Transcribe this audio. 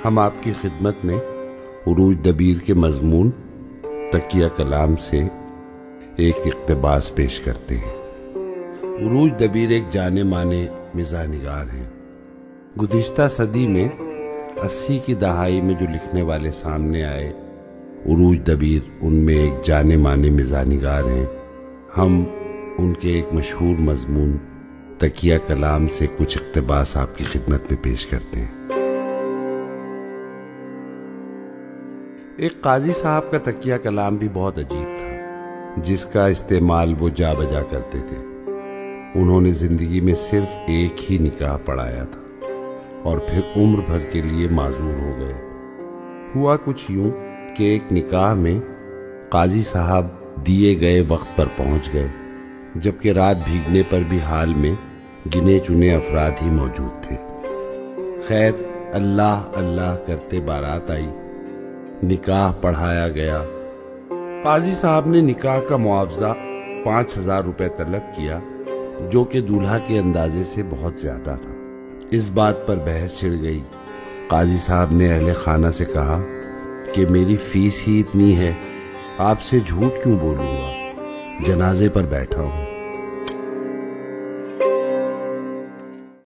ہم آپ کی خدمت میں عروج دبیر کے مضمون تکیہ کلام سے ایک اقتباس پیش کرتے ہیں۔ عروج دبیر ایک جانے مانے مزاح نگار ہیں۔ گزشتہ صدی میں 80 کی دہائی میں جو لکھنے والے سامنے آئے، عروج دبیر ان میں ایک جانے مانے مزاح نگار ہیں۔ ہم ان کے ایک مشہور مضمون تکیہ کلام سے کچھ اقتباس آپ کی خدمت میں پیش کرتے ہیں۔ ایک قاضی صاحب کا تکیہ کلام بھی بہت عجیب تھا، جس کا استعمال وہ جا بجا کرتے تھے۔ انہوں نے زندگی میں صرف ایک ہی نکاح پڑھایا تھا اور پھر عمر بھر کے لیے معذور ہو گئے۔ ہوا کچھ یوں کہ ایک نکاح میں قاضی صاحب دیے گئے وقت پر پہنچ گئے، جبکہ رات بھیگنے پر بھی حال میں گنے چنے افراد ہی موجود تھے۔ خیر، اللہ اللہ کرتے بارات آئی، نکاح پڑھایا گیا۔ قاضی صاحب نے نکاح کا معاوضہ 5000 روپے طلب کیا، جو کہ دولہا کے اندازے سے بہت زیادہ تھا۔ اس بات پر بحث چھڑ گئی۔ قاضی صاحب نے اہل خانہ سے کہا کہ میری فیس ہی اتنی ہے، آپ سے جھوٹ کیوں بولوں گا، جنازے پر بیٹھا ہوں۔